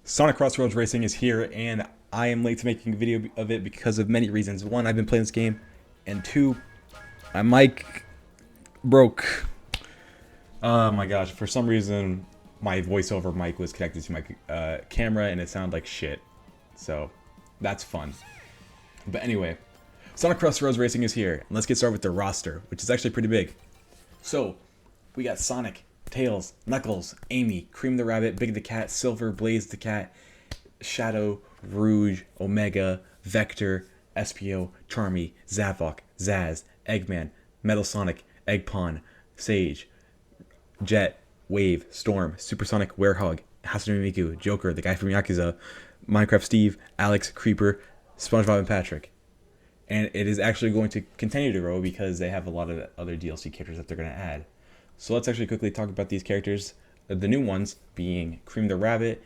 Sonic CrossWorld Racing is here, and I am late to making a video of it because of many reasons. One, I've been playing this game, and two, my mic broke. Oh my gosh, for some reason, my voiceover mic was connected to my camera, and it sounded like shit. So, that's fun. But anyway, Sonic CrossWorld Racing is here, and let's get started with the roster, which is actually pretty big. So, we got Sonic, Tails, Knuckles, Amy, Cream the Rabbit, Big the Cat, Silver, Blaze the Cat, Shadow, Rouge, Omega, Vector, Espio, Charmy, Zavok, Zaz, Eggman, Metal Sonic, Eggpon, Sage, Jet, Wave, Storm, Supersonic, Werehog, Hastune Mikuuuuuu, Joker, the guy from Yakuza, Minecraft Steve, Alex, Creeper, SpongeBob, and Patrick. And it is actually going to continue to grow because they have a lot of other DLC characters that they're going to add. So let's actually quickly talk about these characters. The new ones being Cream the Rabbit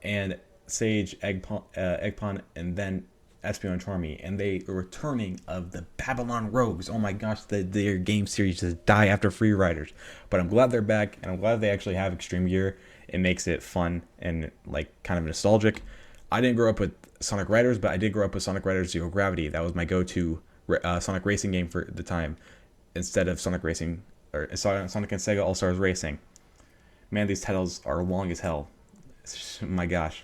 and Sage, Eggpon, and then Espio and Charmy. And they are returning of the Babylon Rogues. Oh my gosh, their game series just die after Free Riders. But I'm glad they're back, and I'm glad they actually have Extreme Gear. It makes it fun and like kind of nostalgic. I didn't grow up with Sonic Riders, but I did grow up with Sonic Riders Zero Gravity. That was my go-to Sonic racing game for the time, instead of Sonic Racing or Sonic and Sega All-Stars Racing. Man, these titles are long as hell. My gosh.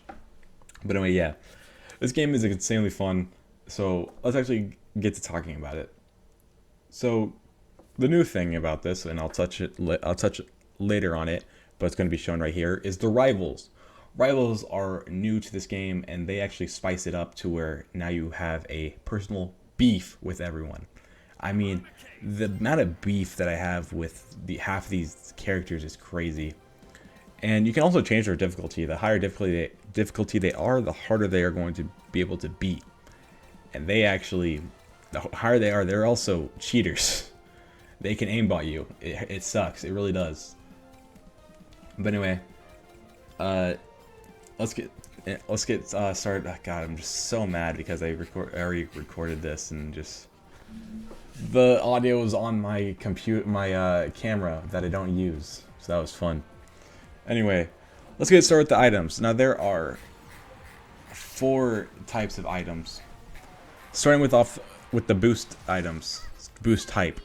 But anyway, yeah. This game is insanely fun, so let's actually get to talking about it. So, the new thing about this, and I'll touch later on it, but it's going to be shown right here, is the rivals. Rivals are new to this game, and they actually spice it up to where now you have a personal beef with everyone. I mean, the amount of beef that I have with half of these characters is crazy. And you can also change their difficulty. The higher difficulty they are, the harder they are going to be able to beat. And they actually, the higher they are, they're also cheaters. They can aimbot you. It sucks. It really does. But anyway, let's get started. Oh, God, I'm just so mad because I already recorded this and just the audio is on my camera that I don't use, so that was fun. Anyway, let's get started with the items. Now there are 4 types of items, starting with the boost items, boost type.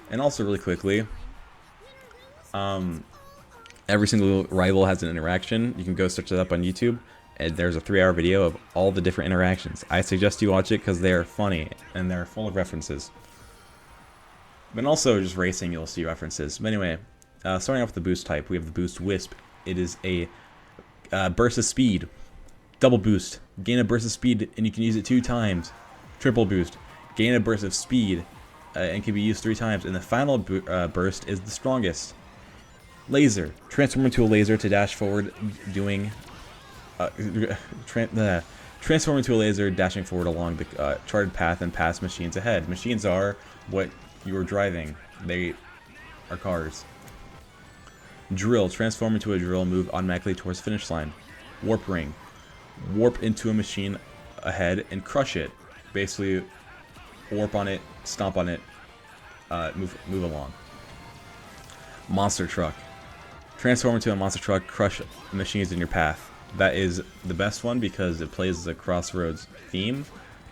And also really quickly, every single rival has an interaction. You can go search it up on YouTube, and there's a 3-hour video of all the different interactions. I suggest you watch it because they are funny and they're full of references. But also just racing, you'll see references. But anyway, starting off with the boost type, we have the boost Wisp. It is a burst of speed, double boost, gain a burst of speed, and you can use it 2 times. Triple boost, gain a burst of speed, and can be used 3 times. And the final burst is the strongest. Laser, transform into a laser to dash forward, doing transform into a laser, dashing forward along the charted path and past machines ahead. Machines are what you are driving. They are cars. Drill, transform into a drill, move automatically towards the finish line. Warp ring, warp into a machine ahead and crush it. Basically, warp on it, stomp on it, move along. Monster truck, transform into a monster truck, crush machines in your path. That is the best one because it plays the Crossroads theme,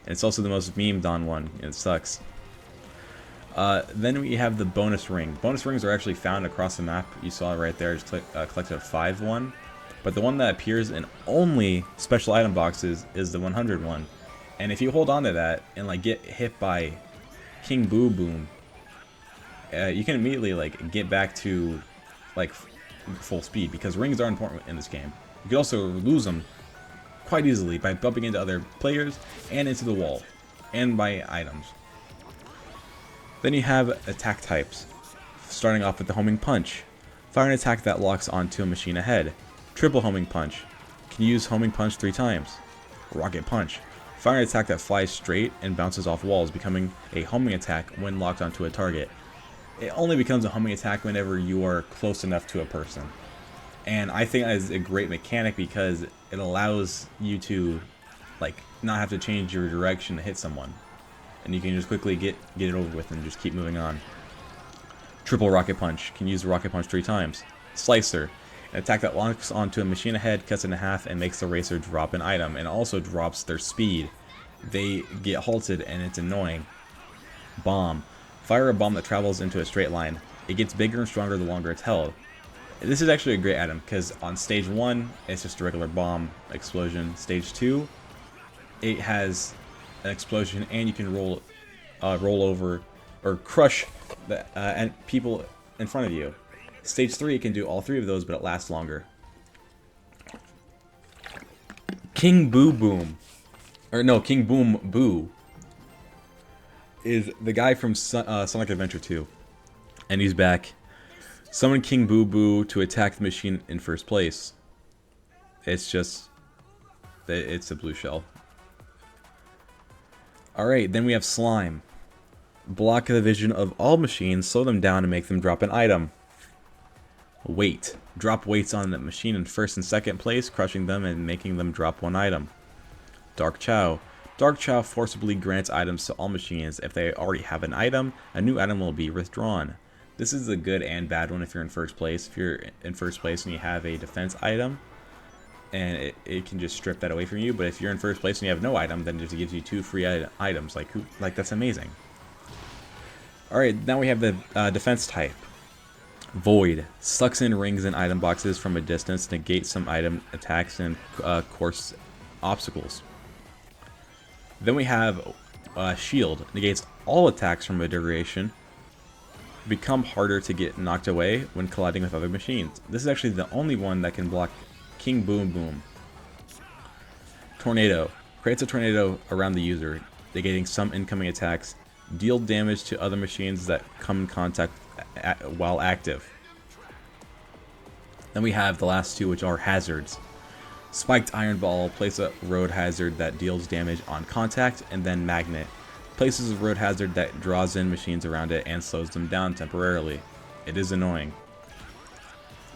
and it's also the most memed on one, and it sucks. Then we have the bonus ring. Bonus rings are actually found across the map. You saw it right there. Just collected a 5 one. But the one that appears in only special item boxes is the 100 one. And if you hold on to that and like get hit by King Boo Boom, you can immediately like get back to like full speed because rings are important in this game. You can also lose them quite easily by bumping into other players and into the wall, and by items. Then you have attack types, starting off with the homing punch. Fire an attack that locks onto a machine ahead. Triple homing punch. Can use homing punch 3 times. Rocket punch. Fire an attack that flies straight and bounces off walls, becoming a homing attack when locked onto a target. It only becomes a homing attack whenever you are close enough to a person. And I think that is a great mechanic because it allows you to like not have to change your direction to hit someone. And you can just quickly get it over with and just keep moving on. Triple rocket punch. Can use the rocket punch 3 times. Slicer. An attack that locks onto a machine ahead, cuts it in half, and makes the racer drop an item, and also drops their speed. They get halted, and it's annoying. Bomb. Fire a bomb that travels into a straight line. It gets bigger and stronger the longer it's held. This is actually a great item, because on stage 1, it's just a regular bomb explosion. Stage 2, it has an explosion, and you can roll over or crush the people in front of you. Stage 3, it can do all 3 of those, but it lasts longer. King Boo Boom, or no, King Boom Boo, is the guy from Sonic Adventure 2, and he's back. Summon King Boo Boo to attack the machine in first place. It's a blue shell. Alright, then we have Slime. Block the vision of all machines, slow them down, and make them drop an item. Weight. Drop weights on the machine in first and second place, crushing them and making them drop one item. Dark Chow. Dark Chow forcibly grants items to all machines. If they already have an item, a new item will be withdrawn. This is a good and bad one if you're in first place. If you're in first place and you have a defense item, and it can just strip that away from you. But if you're in first place and you have no item, then it just gives you 2 free items. Like that's amazing. Alright, now we have the defense type. Void. Sucks in rings and item boxes from a distance, negates some item attacks and course obstacles. Then we have Shield. Negates all attacks from a duration. Become harder to get knocked away when colliding with other machines. This is actually the only one that can block King Boom Boom. Tornado. Creates a tornado around the user, negating some incoming attacks. Deal damage to other machines that come in contact while active. Then we have the last 2, which are hazards. Spiked Iron Ball. Place a road hazard that deals damage on contact, and then Magnet. Places a road hazard that draws in machines around it and slows them down temporarily. It is annoying.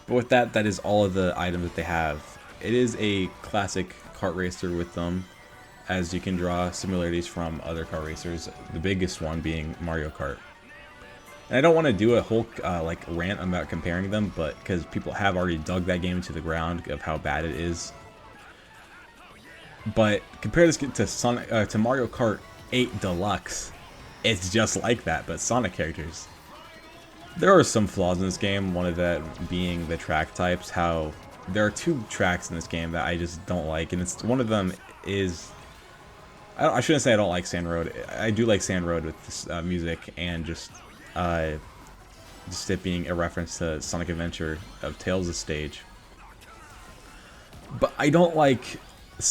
But with that, that is all of the items that they have. It is a classic kart racer with them, as you can draw similarities from other kart racers, the biggest one being Mario Kart. And I don't want to do a whole rant about comparing them, but because people have already dug that game into the ground of how bad it is. But compare this to Mario Kart 8 Deluxe. It's just like that, but Sonic characters. There are some flaws in this game, one of that being the track types. How there are 2 tracks in this game that I just don't like, and it's one of them is... I shouldn't say I don't like Sand Road. I do like Sand Road with this music and just it being a reference to Sonic Adventure of Tails' stage. But I don't like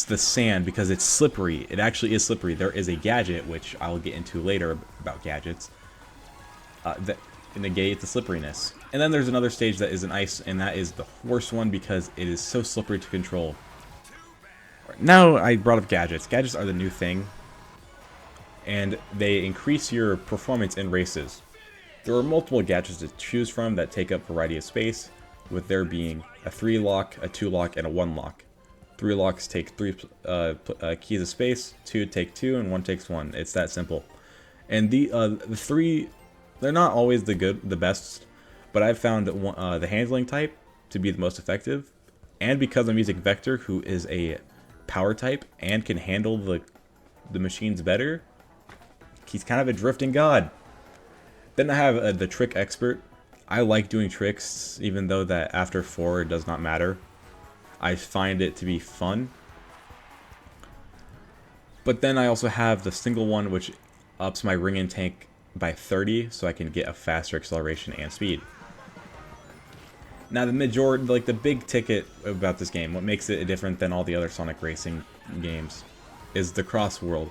the sand because it's slippery. It actually is slippery. There is a gadget, which I'll get into later about gadgets, that negate the slipperiness. And then there's another stage that is an ice, and that is the worst one because it is so slippery to control. Now I brought up gadgets. Gadgets are the new thing, and they increase your performance in races. There are multiple gadgets to choose from that take up a variety of space, with there being a 3 lock, a 2 lock, and a 1 lock. 3 locks take 3 keys of space, 2 take 2, and 1 takes 1. It's that simple. And the 3, they're not always the best, but I've found the handling type to be the most effective. And because I'm using Vector, who is a power type and can handle the machines better, he's kind of a drifting god. Then I have the Trick Expert. I like doing tricks, even though that after 4 it does not matter. I find it to be fun. But then I also have the single one, which ups my ring and tank by 30, so I can get a faster acceleration and speed. Now the majority, the big ticket about this game, what makes it different than all the other Sonic racing games, is the CrossWorld.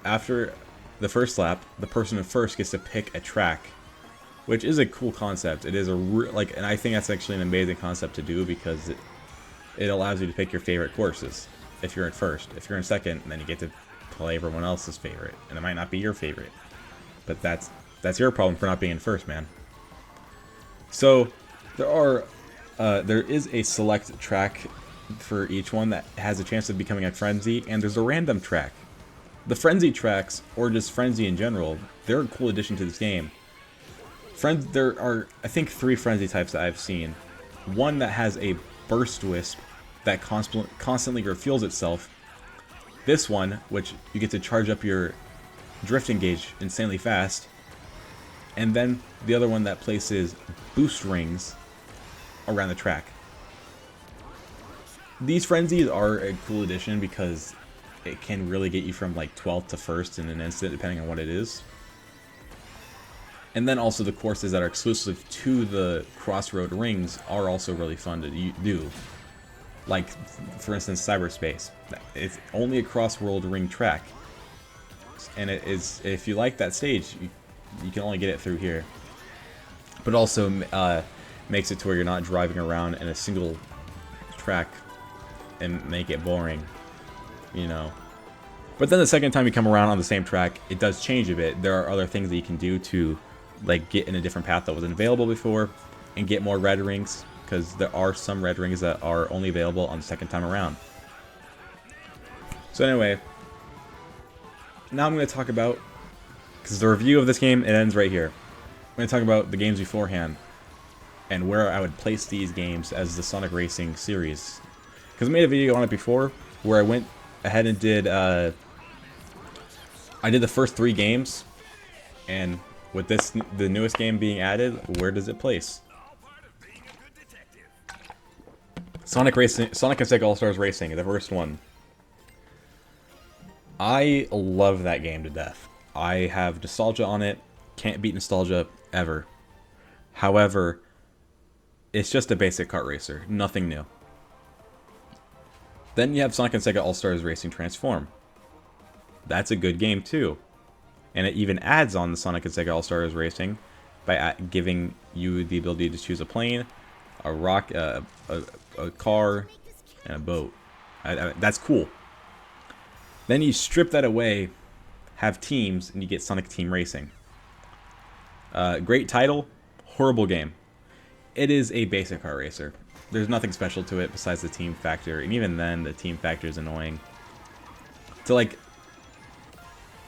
After the first lap, the person in first gets to pick a track, which is a cool concept. It is and I think that's actually an amazing concept to do because it allows you to pick your favorite courses. If you're in first, if you're in second, then you get to play everyone else's favorite, and it might not be your favorite, but that's your problem for not being in first, man. So there is a select track for each one that has a chance of becoming a frenzy, and there's a random track. The frenzy tracks, or just frenzy in general, they're a cool addition to this game. There are, I think, 3 frenzy types that I've seen. One that has a burst wisp that constantly refuels itself. This one, which you get to charge up your drifting gauge insanely fast. And then the other one that places boost rings around the track. These frenzies are a cool addition because it can really get you from like 12th to 1st in an instant, depending on what it is. And then also the courses that are exclusive to the CrossRoad rings are also really fun to do. Like, for instance, Cyberspace. It's only a CrossWorld ring track. And it is, if you like that stage, you can only get it through here. But also makes it to where you're not driving around in a single track and make it boring, you know. But then the second time you come around on the same track, it does change a bit. There are other things that you can do to like get in a different path that wasn't available before and get more red rings, because there are some red rings that are only available on the second time around. So anyway, now I'm going to talk about, because the review of this game, it ends right here. I'm going to talk about the games beforehand and where I would place these games as the Sonic Racing series. Because I made a video on it before where I went ahead and did, I did the first 3 games, and with this, the newest game being added, where does it place? Sonic and Sega All-Stars Racing, the first one. I love that game to death. I have nostalgia on it. Can't beat nostalgia ever. However, it's just a basic kart racer. Nothing new. Then you have Sonic and Sega All-Stars Racing Transform. That's a good game too. And it even adds on the Sonic and Sega All-Stars Racing by giving you the ability to choose a plane, a rock, a car, and a boat. That's cool. Then you strip that away, have teams, and you get Sonic Team Racing. Great title, horrible game. It is a basic car racer. There's nothing special to it besides the team factor, and even then, the team factor is annoying. So like,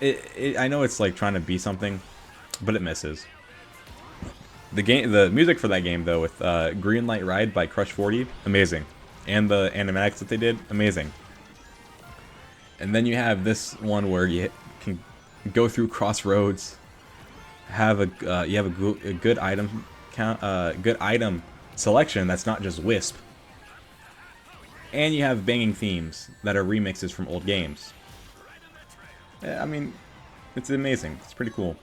I know it's like trying to be something, but it misses. The music for that game though, with Green Light Ride by Crush 40, amazing, and the animatics that they did, amazing. And then you have this one where you can go through crossroads, have you have a good item count, good item selection that's not just Wisp, and you have banging themes that are remixes from old games. I mean, it's amazing. It's pretty cool.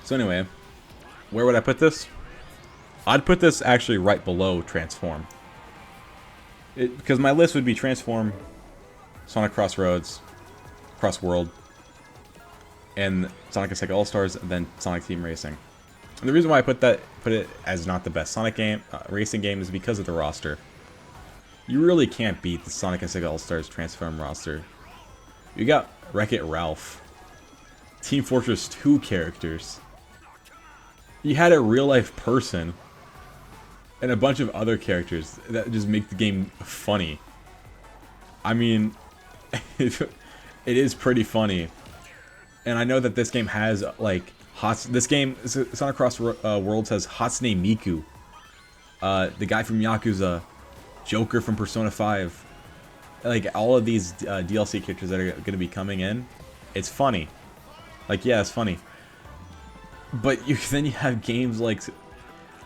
So anyway, where would I put this? I'd put this actually right below Transform. Because my list would be Transform, Sonic Crossroads, CrossWorld, and Sonic and Sega All-Stars, and then Sonic Team Racing. And the reason why I put it as not the best Sonic game, racing game is because of the roster. You really can't beat the Sonic and Sega All-Stars Transform roster. You got Wreck-It Ralph, Team Fortress 2 characters. You had a real-life person, and a bunch of other characters that just make the game funny. I mean, it is pretty funny. And I know that this game has, like, Sonic Cross Worlds has Hastune Mikuuuuuu, the guy from Yakuza, Joker from Persona 5. Like, all of these DLC characters that are going to be coming in, it's funny. Like, yeah, it's funny. But then you have games like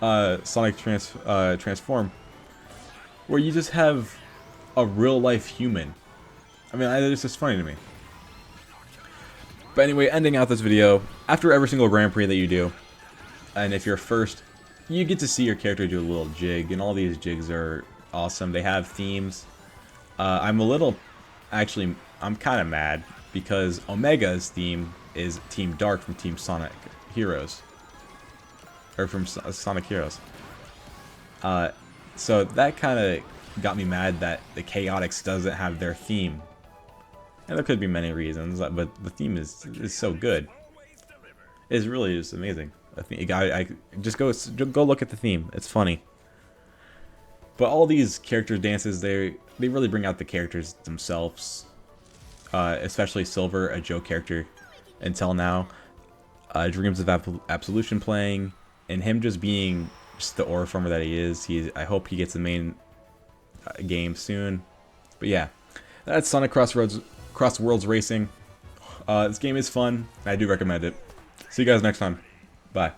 Sonic Transform, where you just have a real-life human. I mean, it's just funny to me. But anyway, ending out this video, after every single Grand Prix that you do, and if you're first, you get to see your character do a little jig, and all these jigs are awesome. They have themes. I'm kind of mad because Omega's theme is Team Dark from Team Sonic Heroes. Or from Sonic Heroes. So that kind of got me mad that the Chaotix doesn't have their theme. And there could be many reasons, but the theme is so good. It's really just amazing. I think I just go look at the theme. It's funny. But all these character dances, they really bring out the characters themselves. Especially Silver, a Joe character, until now. Dreams of Absolution playing, and him just being just the aura farmer that he is. I hope he gets the main game soon. But yeah, that's Sonic CrossWorlds Racing. This game is fun. I do recommend it. See you guys next time. Bye.